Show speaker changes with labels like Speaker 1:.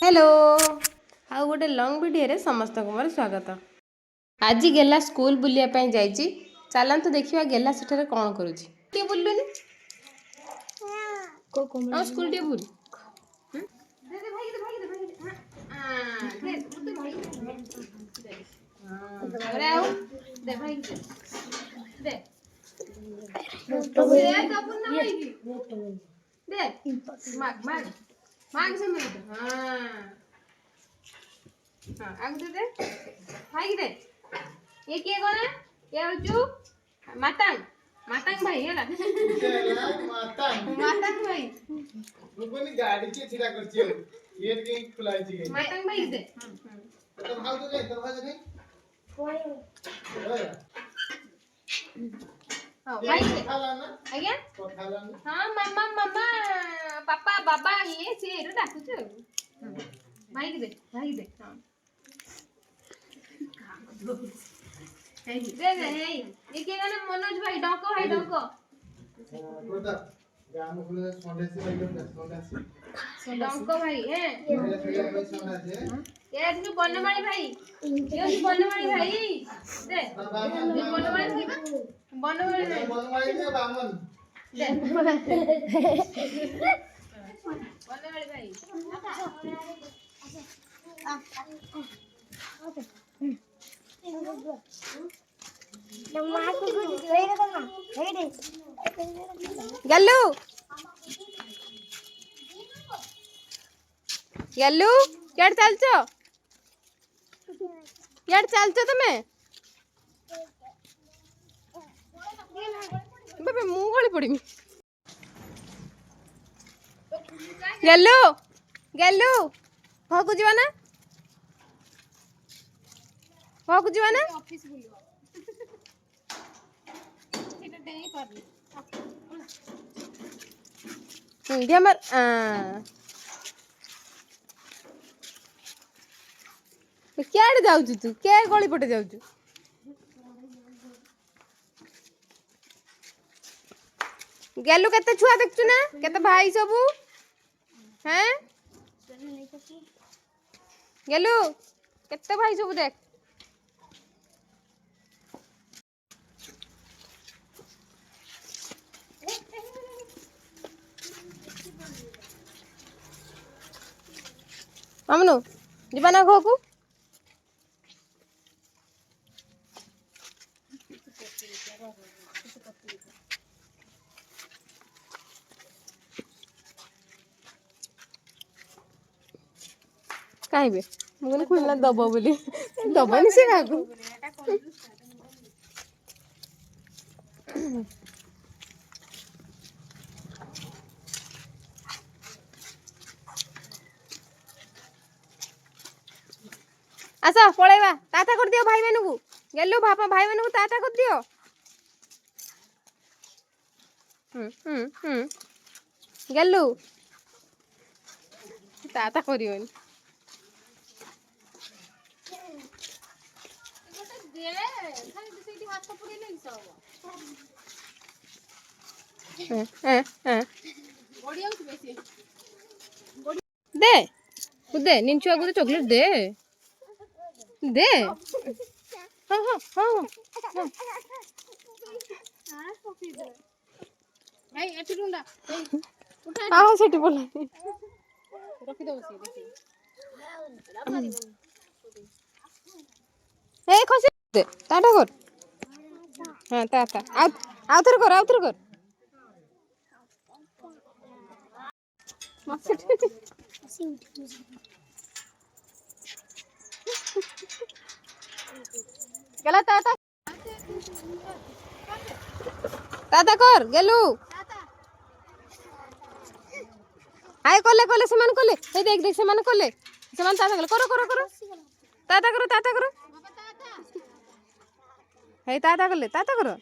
Speaker 1: Hello आउ गोटे lung video समस्त को मोर स्वागत। आज गेला स्कूल बुलिया जाइए। चलतु देखा गेला सेठारे कौन करुँची बुलुनी स्कूल टे बुल आगे दे भाई दे ये किए कोना ये होचु मातांग मातांग भाई हैला मातांग भाई
Speaker 2: रुकोनी गाड़ी के छिड़ा करछियो ये के खुलाई छी
Speaker 1: मातांग भाई दे
Speaker 2: तो भाव दे नहीं कोई
Speaker 1: भाई
Speaker 2: खाला ना
Speaker 1: आज्ञा
Speaker 2: खाला ना
Speaker 1: हां मम्मा मम्मा पापा बाबा ये से रे डाकु छ भाई दे हां दे दे हे ये के गाना मनोज भाई डको
Speaker 2: कोता गाम खुले संडे से भाई संडे
Speaker 1: डको भाई हैं ये जो बनमाली भाई ये जो बनमाली भाई दे बनमाली
Speaker 2: बनमाली बामन
Speaker 1: दे बनमाली भाई गल्लू गल्लू यार चलचो तुम्हें बाबे मु गली पड़मी गल्लू गल्लू भागु जीवा ना ऑफिस बुलियो एटा देई परली इंडिया मर क्या जाऊ तू क्या गली पटे जाऊ गेलु केते छुआ देखछु ना केते भाई सबू हैं गेलु केते भाई सबू देख हमनु जीवाना घो को काइबे मुगन खुलना दबो बोली दबनी से काकू आसा पळेवा ताता कर दियो भाई मानू गेलु बापा भाई मानू ताता कर दियो गेलु ताता करियोनी दे दे निंचुआ को चॉकलेट दे दे हाँ हाँ हाँ हाँ सेठी बोला रखी दो बसी ए खसी दे टाटा कर हां टाटा आउथर कर गला टाटा टाटा कर गेलु आय कोले से मान कोले हे देख से मान कोले से मान टाटा करो टाटा करो हे टाटा करो